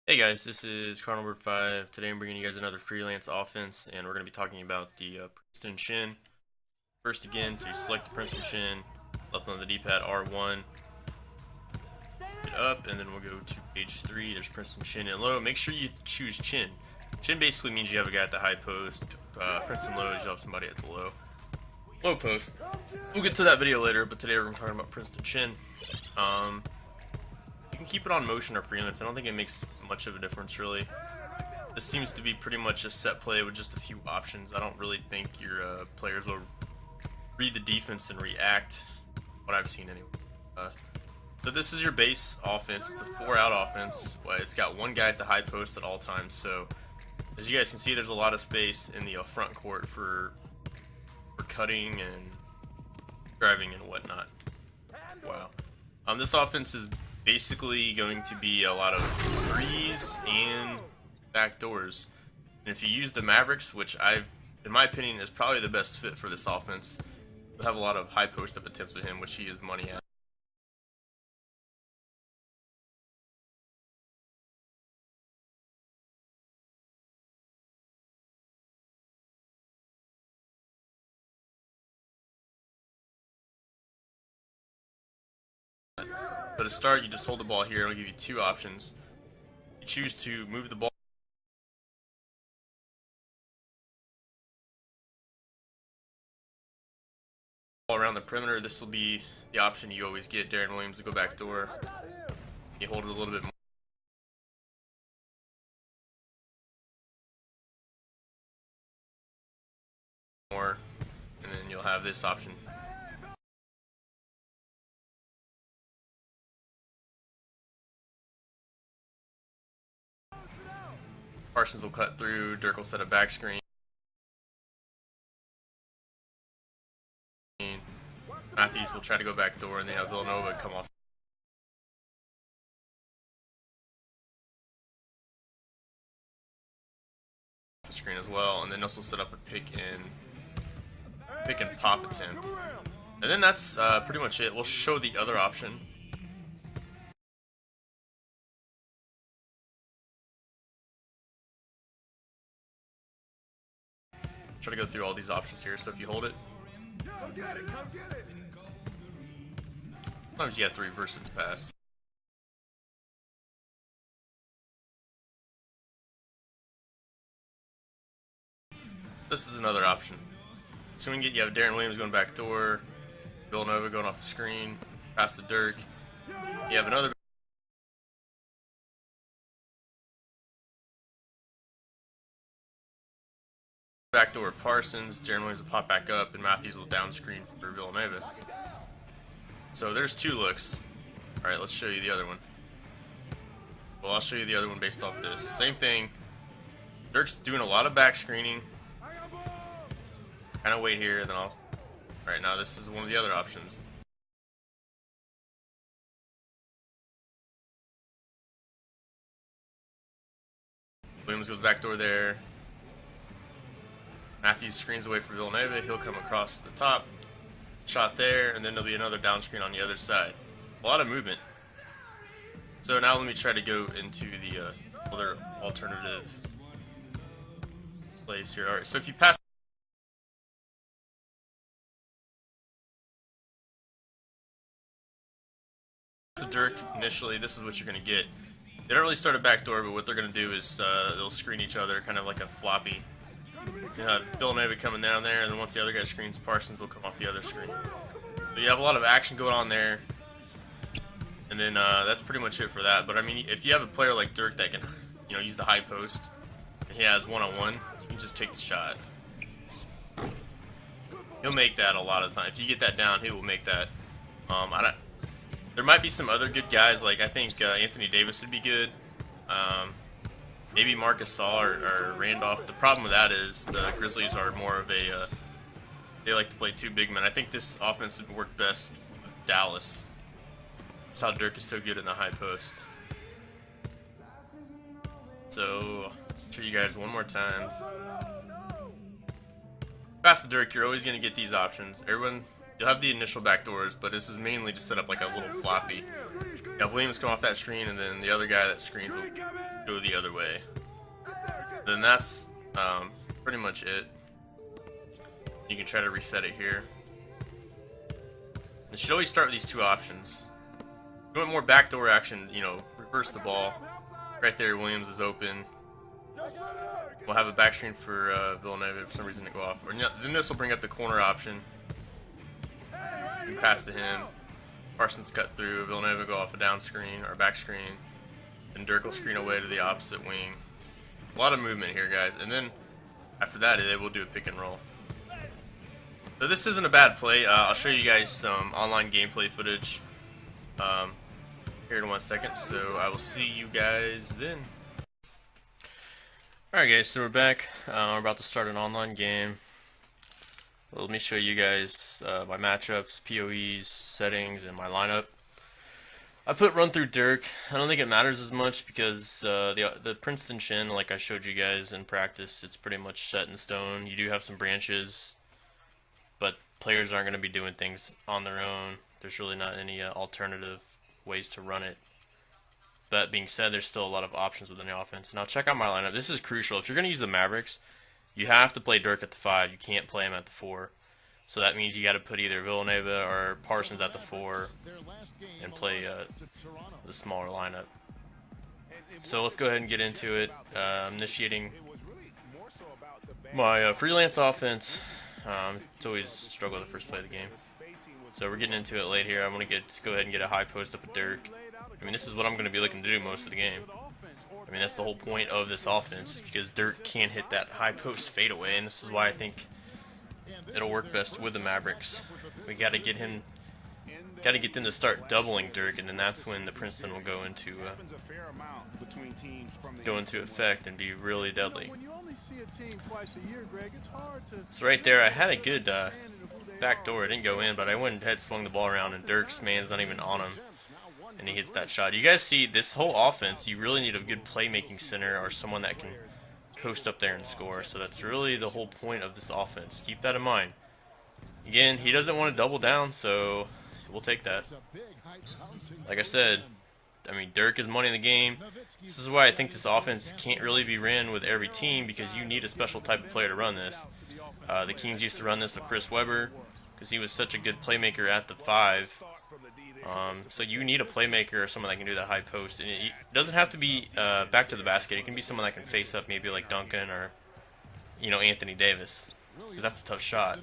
Hey guys, this is Carnivore 5. Today I'm bringing you guys another freelance offense, and we're going to be talking about the Princeton Chin. First again, to select the Princeton Chin, left on the D-pad R1, hit up, and then we'll go to page 3. There's Princeton Chin and low. Make sure you choose Chin. Chin basically means you have a guy at the high post. Princeton low is you have somebody at the low post. We'll get to that video later, but today we're going to be talking about Princeton Chin. You can keep it on motion or freelance. I don't think it makes much of a difference, really. This seems to be pretty much a set play with just a few options. I don't really think your players will read the defense and react, what I've seen anyway. So this is your base offense. It's a 4-out offense. It's got one guy at the high post at all times. So as you guys can see, there's a lot of space in the front court for cutting and driving and whatnot. Wow. This offense is basically going to be a lot of threes and backdoors. And if you use the Mavericks, which in my opinion, is probably the best fit for this offense, you'll have a lot of high post-up attempts with him, which he is money at. So to start, you just hold the ball here. It'll give you two options. You choose to move the ball around the perimeter. This will be the option you always get. Darren Williams to go back door. You hold it a little bit more, and then you'll have this option. Parsons will cut through. Dirk will set a back screen. Matthews will try to go back door, and they have Villanova come off the screen as well, and then also set up a pick and pop attempt. And then that's pretty much it. We'll show the other option. Try to go through all these options here. So if you hold it, sometimes you have to reverse its pass. This is another option. So we can get, you have Darren Williams going back door, Villanova going off the screen, pass to Dirk. You have another backdoor Parsons. Darren Williams will pop back up, and Matthews will down screen for Villanova. So there's two looks. Alright, let's show you the other one. Well, I'll show you the other one based off this. Same thing. Dirk's doing a lot of back screening. Kind of wait here, and then I'll... Alright, now this is one of the other options. Williams goes back door there. Matthews screens away for Villanova. He'll come across the top. Shot there, and then there'll be another down screen on the other side. A lot of movement. So now let me try to go into the other alternative plays here. Alright, so if you pass to Dirk initially, this is what you're going to get. They don't really start a backdoor, but what they're going to do is they'll screen each other, kind of like a floppy. You have Villanova coming down there, and then once the other guy screens, Parsons will come off the other screen. So you have a lot of action going on there, and then that's pretty much it for that. But I mean, if you have a player like Dirk that can, use the high post, and he has one-on-one, you can just take the shot. He'll make that a lot of times. If you get that down, he will make that. There might be some other good guys, like I think Anthony Davis would be good. Maybe Marcus Saul or Randolph. The problem with that is the Grizzlies are more of a, they like to play two big men. I think this offense would work best with Dallas. That's how Dirk is so good in the high post. So, I'll show you guys one more time. Pass to Dirk, you're always going to get these options. You'll have the initial backdoors, but this is mainly to set up like a little floppy. You have Williams come off that screen, and then the other guy that screens will go the other way. Then that's pretty much it. You can try to reset it here. You should always start with these two options. If you want more backdoor action, you know, reverse the ball. Right there, Williams is open. We'll have a back screen for Villanova if for some reason to go off. Or, then this will bring up the corner option. You can pass to him. Parsons cut through. Villanova go off a down screen or back screen. And Dirk will screen away to the opposite wing. A lot of movement here, guys. And then after that, they will do a pick and roll. So this isn't a bad play. I'll show you guys some online gameplay footage here in 1 second. So I will see you guys then. Alright guys, so we're back. We're about to start an online game. Let me show you guys my matchups, POEs, settings, and my lineup. I put run through Dirk. I don't think it matters as much because the Princeton Chin, like I showed you guys in practice, it's pretty much set in stone. You do have some branches, but players aren't going to be doing things on their own. There's really not any alternative ways to run it. That being said, there's still a lot of options within the offense. Now check out my lineup. This is crucial. If you're going to use the Mavericks, you have to play Dirk at the 5. You can't play him at the 4. So that means you got to put either Villanova or Parsons at the 4 and play the smaller lineup. So let's go ahead and get into it. Initiating my freelance offense. It's always a struggle the first play of the game. So we're getting into it late here. I'm going to go ahead and get a high post up with Dirk. I mean, this is what I'm going to be looking to do most of the game. I mean, that's the whole point of this offense, because Dirk can't hit that high post fadeaway, and this is why I think it'll work best with the Mavericks. We got to get them to start doubling Dirk, and then that's when the Princeton will go into effect and be really deadly. So right there, I had a good back door. It didn't go in, but I went ahead, swung the ball around, and Dirk's man's not even on him. And he hits that shot. You guys see, this whole offense, you really need a good playmaking center or someone that can post up there and score. So that's really the whole point of this offense. Keep that in mind. Again, he doesn't want to double down, so we'll take that. Like I said, I mean, Dirk is money in the game. This is why I think this offense can't really be ran with every team, because you need a special type of player to run this. The Kings used to run this with Chris Webber because he was such a good playmaker at the 5. So you need a playmaker or someone that can do that high post. And it doesn't have to be back to the basket. It can be someone that can face up, maybe like Duncan or, you know, Anthony Davis, because that's a tough shot.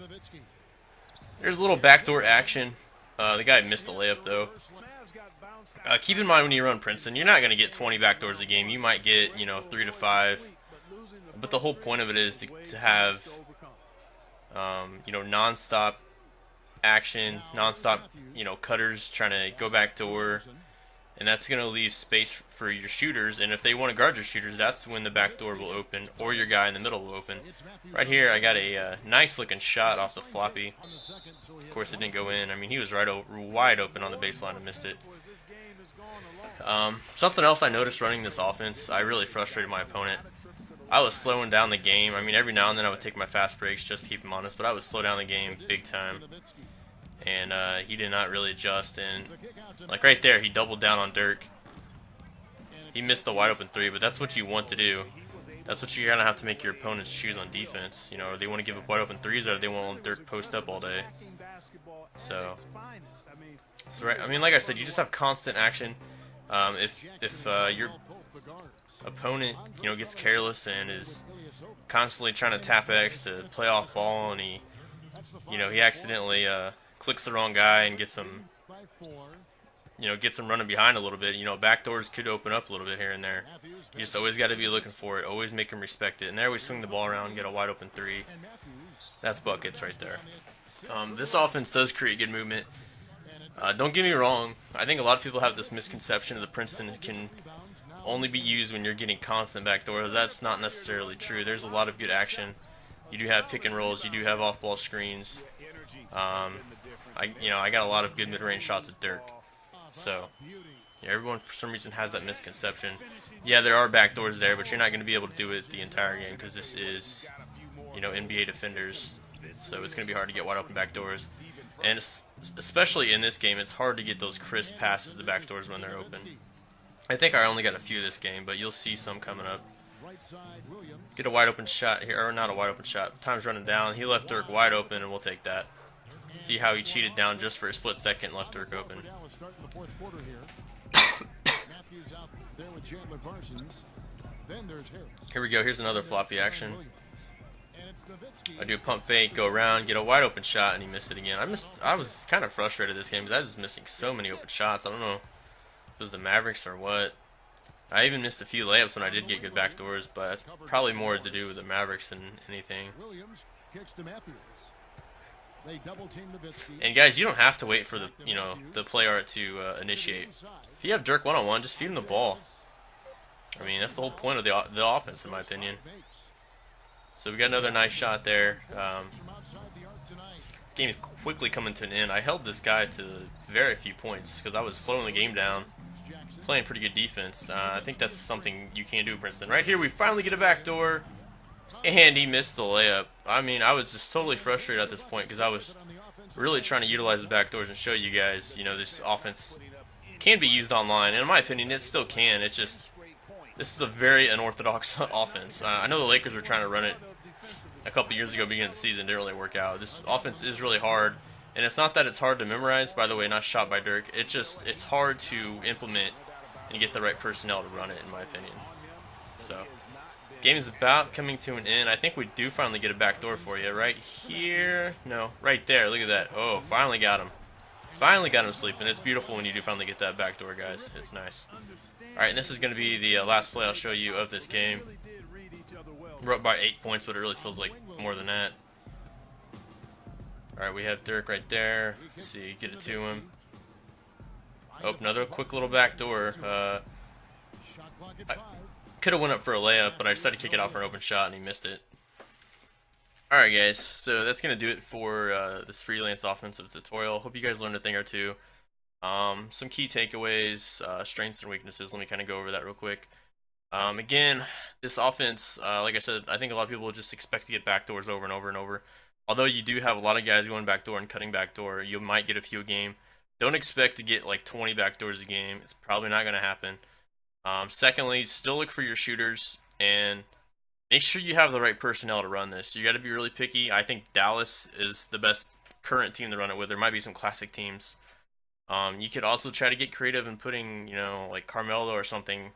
There's a little backdoor action. The guy missed the layup, though. Keep in mind when you run Princeton, you're not going to get 20 backdoors a game. You might get, you know, 3 to 5. But the whole point of it is to have, you know, non-stop action, non-stop, you know, cutters trying to go back door, and that's going to leave space for your shooters. And if they want to guard your shooters, that's when the back door will open, or your guy in the middle will open. Right here, I got a nice looking shot off the floppy. Of course, it didn't go in. I mean, he was wide open on the baseline and missed it. Something else I noticed running this offense, I really frustrated my opponent. I was slowing down the game. I mean, every now and then I would take my fast breaks just to keep him honest, but I would slow down the game big time. And he did not really adjust, and like right there, he doubled down on Dirk. He missed the wide open 3, but that's what you want to do. That's what you're gonna have to make your opponents choose on defense. You know, they want to give up wide open 3s, or they want Dirk post up all day. So right, I mean, like I said, you just have constant action. If your opponent, you know, gets careless and is constantly trying to tap X to play off ball, and he accidentally clicks the wrong guy and gets him running behind a little bit. You know, backdoors could open up a little bit here and there. You just always got to be looking for it. Always make him respect it. And there we swing the ball around, get a wide open 3. That's buckets right there. This offense does create good movement. Don't get me wrong. I think a lot of people have this misconception of the Princeton can only be used when you're getting constant backdoors. That's not necessarily true. There's a lot of good action. You do have pick and rolls. You do have off-ball screens. I got a lot of good mid-range shots at Dirk. So, yeah, everyone for some reason has that misconception. Yeah, there are backdoors there, but you're not going to be able to do it the entire game because this is, you know, NBA defenders. So it's going to be hard to get wide open backdoors. And especially in this game, it's hard to get those crisp passes to backdoors when they're open. I think I only got a few this game, but you'll see some coming up. Get a wide open shot here, or not a wide open shot. Time's running down. He left Dirk wide open, and we'll take that. See how he cheated down just for a split second, left Dirk open. Here we go. Here's another floppy action. I do a pump fake, go around, get a wide open shot, and he missed it again. I was kind of frustrated this game because I was just missing so many open shots. I don't know if it was the Mavericks or what. I even missed a few layups when I did get good backdoors, but that's probably more to do with the Mavericks than anything. And guys, you don't have to wait for the play art to initiate. If you have Dirk one-on-one, just feed him the ball. I mean, that's the whole point of the offense, in my opinion. So we got another nice shot there. This game is quickly coming to an end. I held this guy to very few points because I was slowing the game down, playing pretty good defense. I think that's something you can do, Princeton. Right here, we finally get a backdoor, and he missed the layup. I mean, I was just totally frustrated at this point because I was really trying to utilize the backdoors and show you guys, this offense can be used online. And in my opinion, it still can. It's just, this is a very unorthodox offense. I know the Lakers were trying to run it a couple years ago, beginning of the season, didn't really work out. This offense is really hard, and it's not that it's hard to memorize. By the way, not shot by Dirk. It's hard to implement and get the right personnel to run it, in my opinion. So, game is about coming to an end. I think we do finally get a backdoor for you right here. No, right there. Look at that. Oh, finally got him. Finally got him sleeping. It's beautiful when you do finally get that backdoor, guys. It's nice. All right, and this is going to be the last play I'll show you of this game. We're up by 8 points, but it really feels like more than that. All right, we have Dirk right there. Let's see, get it to him. Oh, another quick little backdoor. I could have went up for a layup, but I decided to kick it out for an open shot, and he missed it. All right, guys. So that's gonna do it for this freelance offensive tutorial. Hope you guys learned a thing or two. Some key takeaways, strengths and weaknesses. Let me kind of go over that real quick. Again, this offense, like I said, I think a lot of people will just expect to get backdoors over and over and over. Although you do have a lot of guys going backdoor and cutting backdoor, you might get a few a game. Don't expect to get like 20 backdoors a game. It's probably not going to happen. Secondly, still look for your shooters and make sure you have the right personnel to run this. You got to be really picky. I think Dallas is the best current team to run it with. There might be some classic teams. You could also try to get creative in putting, like Carmelo or something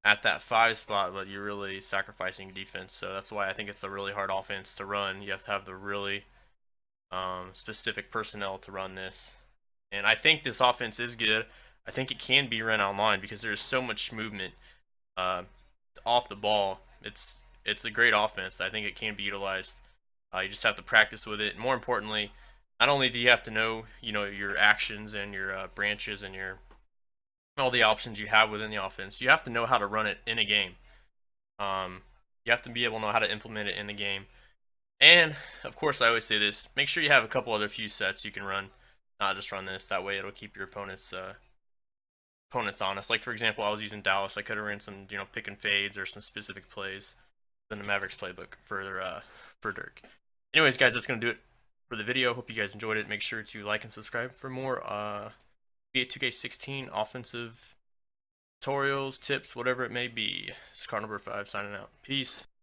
at that 5 spot, but you're really sacrificing defense. So that's why I think it's a really hard offense to run. You have to have the really specific personnel to run this. And I think this offense is good. I think it can be run online because there's so much movement off the ball. It's a great offense. I think it can be utilized. You just have to practice with it. More importantly, not only do you have to know, your actions and your branches and all the options you have within the offense, you have to know how to run it in a game. You have to be able to know how to implement it in the game. And, of course, I always say this, make sure you have a couple other few sets you can run, not just run this. That way it'll keep your opponents honest. Like, for example, I was using Dallas. I could have ran some, pick and fades or some specific plays in the Mavericks playbook for Dirk. Anyways, guys, that's going to do it for the video. Hope you guys enjoyed it. Make sure to like and subscribe for more NBA 2K16 offensive tutorials, tips, whatever it may be. This is Card number 5 signing out. Peace.